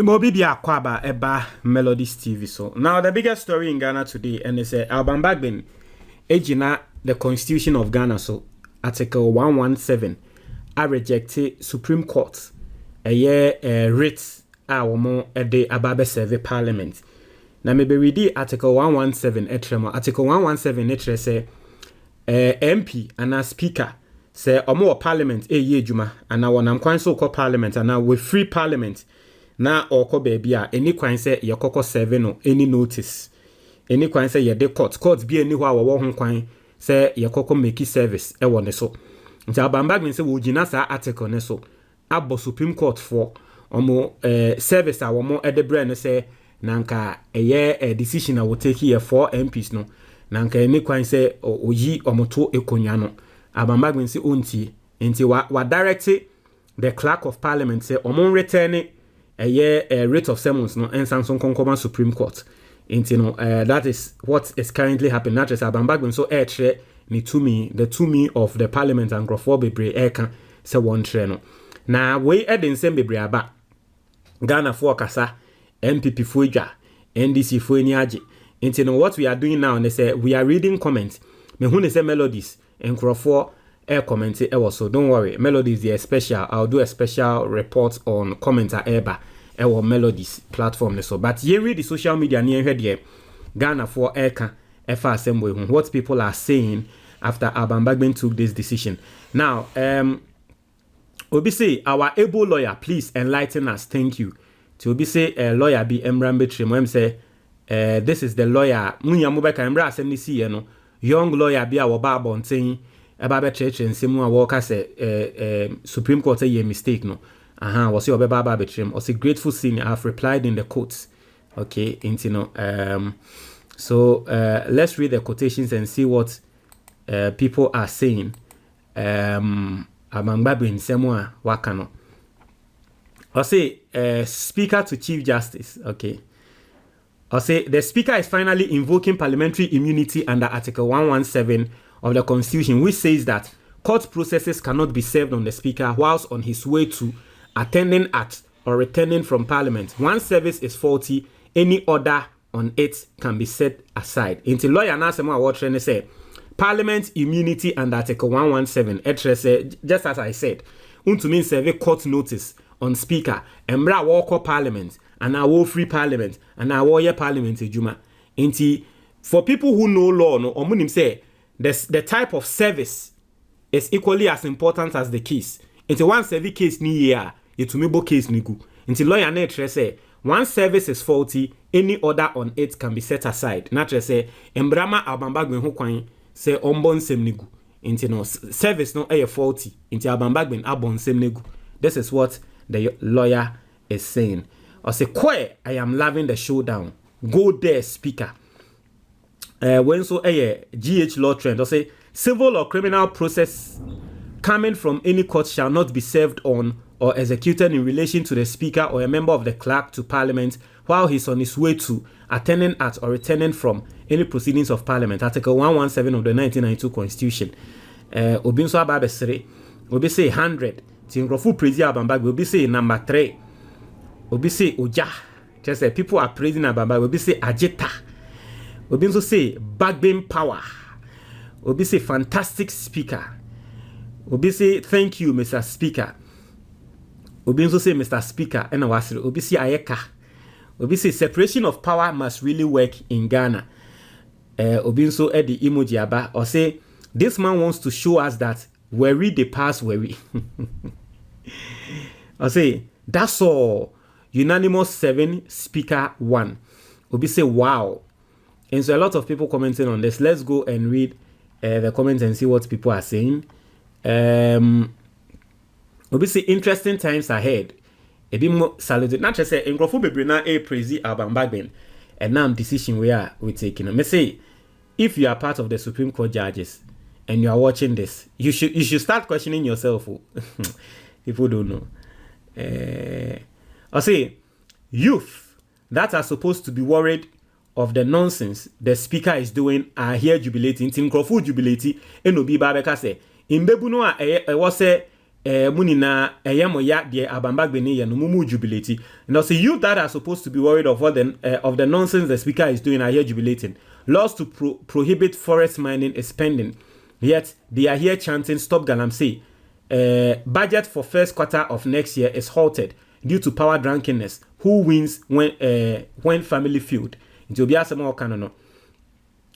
Mobi bi akwaba eba Melodies TV. So now the biggest story in Ghana today, and it's Alban Bagbin ejina the Constitution of Ghana. So Article 117, I rejected Supreme Court a year writ womo de ababe serve Parliament. Na me be read Article 117 etremo. Article 117 etre say MP and a speaker say omo Parliament ye adwuma and na wonam kwan so call Parliament and now we free Parliament. Na oko baby a any kwan say ye kokko serve no any notice any kwan say ye de court bi ani ho a wo ho kwan say ye kokko make service e wo ne so nti Alban Bagbin say wo gina sa article ne so abo Supreme Court for omo service a wo mo e de bre ne say nanka eye decision a wo take here for MPs no nanka any kwan say oyi omo to ekonwa no Alban Bagbin say onti nti wa direct the clerk of parliament say omo return a rate of summons no and Samsung Concoma Supreme Court. No, that is what is currently happening. Not just Alban Bagbin so ni the to me of the parliament and Grofo Bebre Eka se one treno. Now we edin sem bebre aba Ghana for kasa MPP fuja NDC fuenyaji. No, what we are doing now they say we are reading comments. Me who say melodies and Grofo comment so don't worry, Melodies is special. I'll do a special report on commenter eba or Melodies platform so but ye read the social media near here Ghana for eka efa assembly what people are saying after Alban Bagbin took this decision. Now Obi say our able lawyer please enlighten us, thank you. To Obi say lawyer be Emrambe Trim say this is the lawyer munya mobeka Emra assembly see no young lawyer be our baba saying about church and Simon Walker say Supreme Court a mistake no. Was your baba betrim or say grateful senior have replied in the quotes. Okay, so let's read the quotations and see what people are saying. Among Bagbin Semwa Wakano. I'll say Speaker to Chief Justice. Okay. I'll say the Speaker is finally invoking parliamentary immunity under Article 117 of the Constitution, which says that court processes cannot be served on the Speaker whilst on his way to attending at or returning from Parliament. One service is faulty, any order on it can be set aside. Into lawyer Nasema Watrene say Parliament immunity under Article 117. Just as I said, unto serve court notice on Speaker, Embra walk Parliament, and I will free Parliament, and I will Parliament Juma. Inti for people who know law, no, omunim say the type of service is equally as important as the case. Into one service case ni year, it to me bo case ni gu. Into lawyer na say one service is faulty, any order on it can be set aside. Na say embrama Alban Bagbin ho kwan say ombon sem ni gu. Into no service no faulty. Into Alban Bagbin abon sem ni gu. This is what the lawyer is saying. Or say kwe I am loving the showdown. Go there, Speaker. When so GH law trend or say civil or criminal process coming from any court shall not be served on or executed in relation to the Speaker or a member of the clerk to Parliament while he's on his way to attending at or returning from any proceedings of Parliament. Article 117 of the 1992 Constitution. Obinso Ababesere Obi say 100 Tingrofu praise Alban Bagbin. Obi say number 3 Obi say Oja. Just say people are praising Alban Bagbin. Obi say Ajita. Obi also say Bagbin power. Obi say fantastic speaker. Obi say thank you Mr. Speaker. Obi also say Mr. Speaker and Awasiri. Obi say Ayeka. Obi say separation of power must really work in Ghana. Obi also add the emoji aba or say this man wants to show us that worry the past worry. I say that's all. Unanimous 7 Speaker 1. Obi say wow. And so a lot of people commenting on this. Let's go and read the comments and see what people are saying. Obviously, interesting times ahead. A bit more saluted. Not just say, Ngrofo Bebrina a praise Alban Bagbin. And now decision we're taking. Me say, if you are part of the Supreme Court judges and you are watching this, you should start questioning yourself. People don't know. I say, youth that are supposed to be worried of the nonsense the Speaker is doing are here jubilating. Ngrofo jubilating. Enobi Babeka say, Imbebu no was say munina eyemoya de Alban Bagbin ye no mumu jubilate. And also you that are supposed to be worried of what of the nonsense the speaker is doing are here jubilating. Laws to prohibit forest mining is pending. Yet they are here chanting stop galamsey. Budget for first quarter of next year is halted due to power drunkenness. Who wins when family feud? It will be as more canon.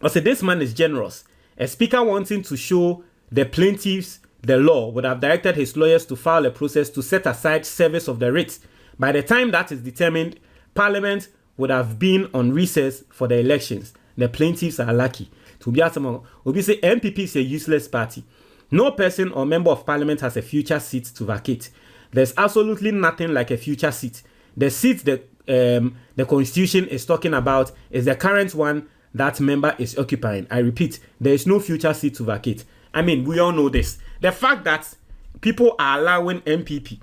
Also, this man is generous. A speaker wanting to show the plaintiffs the law would have directed his lawyers to file a process to set aside service of the writ. By the time that is determined, Parliament would have been on recess for the elections. The plaintiffs are lucky. To be as more, we say MPP is a useless party. No person or member of Parliament has a future seat to vacate. There's absolutely nothing like a future seat. The seat that the Constitution is talking about is the current one that member is occupying. I repeat, there is no future seat to vacate. I mean, we all know this. The fact that people are allowing MPP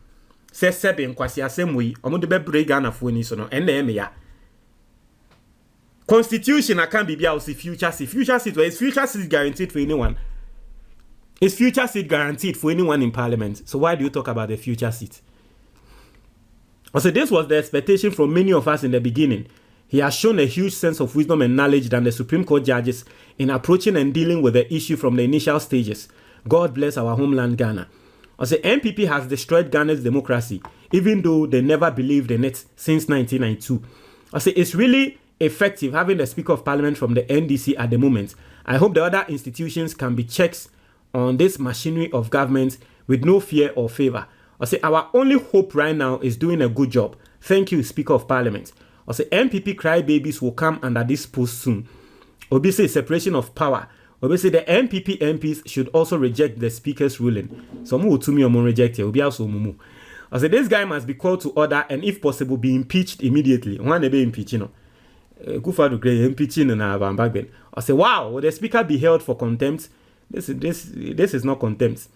says seven kwasi asemwe omodo be break Ghana for ni so no and ya Constitution I can't be future seat where is future seat guaranteed for anyone. Is future seat guaranteed for anyone in Parliament? So why do you talk about the future seat? Also, this was the expectation from many of us in the beginning. He has shown a huge sense of wisdom and knowledge than the Supreme Court judges in approaching and dealing with the issue from the initial stages. God bless our homeland Ghana. Also, MPP has destroyed Ghana's democracy, even though they never believed in it since 1992. Also, it's really effective having the Speaker of Parliament from the NDC at the moment. I hope the other institutions can be checks on this machinery of government with no fear or favor. I say our only hope right now is doing a good job. Thank you, Speaker of Parliament. I say MPP crybabies will come under this post soon. Obi say separation of power. Obi say the MPP MPs should also reject the Speaker's ruling. Some who to me or reject it. Obi also mumu. I say this guy must be called to order and if possible be impeached immediately. One be impeached, Kufadu Gray impeaching na Alban Bagbin. I say wow, will the Speaker be held for contempt? This is not contempt.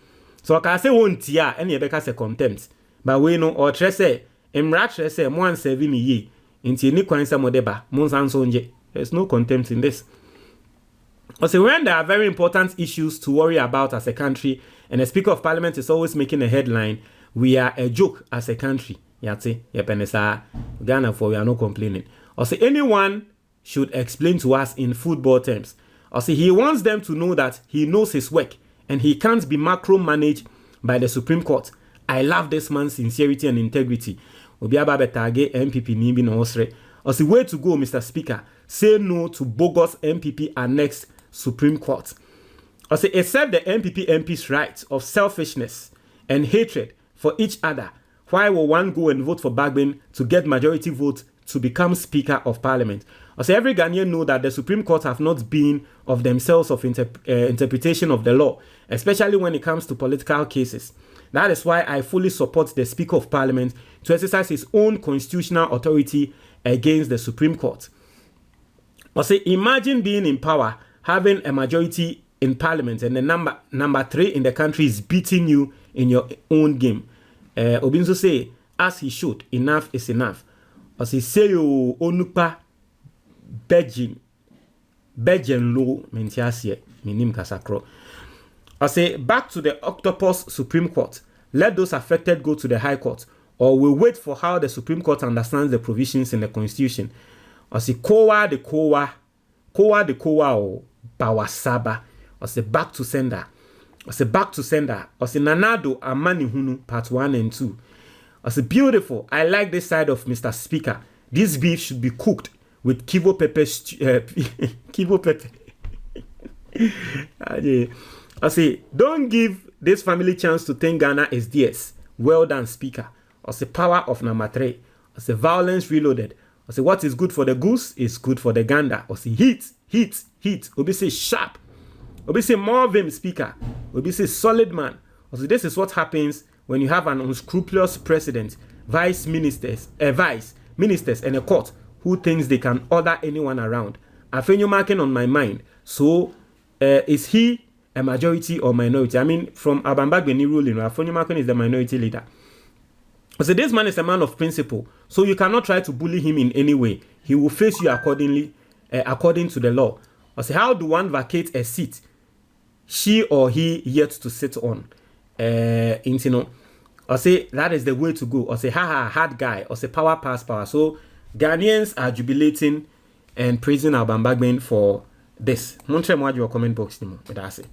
So I can say one tia any ebeka say contempt. But we know or trese emra trese mo an 7 ye. Inti ni kwan sa modeba mo sanso nje. There's no contempt in this. Also, when there are very important issues to worry about as a country and the Speaker of Parliament is always making a headline, we are a joke as a country. Yate yepenesa Ghana for we are not complaining. Also, anyone should explain to us in football terms. Also, he wants them to know that he knows his work and he can't be macro-managed by the Supreme Court. I love this man's sincerity and integrity. Obiaba betage MPP nimbi no osre. Also, way to go, Mr. Speaker. Say no to bogus MPP annexed Supreme Court. Also, accept the MPP MP's right of selfishness and hatred for each other. Why will one go and vote for Bagbin to get majority vote to become Speaker of Parliament? Also, every Ghanaian know that the Supreme Court have not been of themselves of interpretation of the law, especially when it comes to political cases. That is why I fully support the Speaker of Parliament to exercise his own constitutional authority against the Supreme Court. Also, imagine being in power, having a majority in Parliament, and the number 3 in the country is beating you in your own game. Obinzo say, as he should, enough is enough. As he say, onupa Belgian law mentiasie minim kasakro. I say back to the octopus Supreme Court. Let those affected go to the High Court, or we'll wait for how the Supreme Court understands the provisions in the Constitution. I say kowa the kowa or bawasaba. I say back to sender. I say back to sender. I say nanado amani hunu part 1 and 2. I say beautiful. I like this side of Mr. Speaker. This beef should be cooked with kivo pepper kivo pepper. I say, don't give this family chance to think Ghana is theirs. Well done, Speaker. I say, power of number 3. I say, violence reloaded. I say, what is good for the goose is good for the gander. I say, heat. Obi say, sharp. Obi say, more of him, Speaker. Obi say, solid man. I say, this is what happens when you have an unscrupulous president, vice ministers, and a court who thinks they can order anyone around. Afenyo marking on my mind. So, is he a majority or minority? I mean, from Alban Bagbin ruling, Afenyo marking is the minority leader. So this man is a man of principle. So you cannot try to bully him in any way. He will face you accordingly, according to the law. I say, how do one vacate a seat she or he yet to sit on? intino. Or say that is the way to go. Or say haha, hard guy. Or say power pass power. So Ghanaians are jubilating and praising Alban Bagbin for this. Montre mo your comment box ni mo. That's it.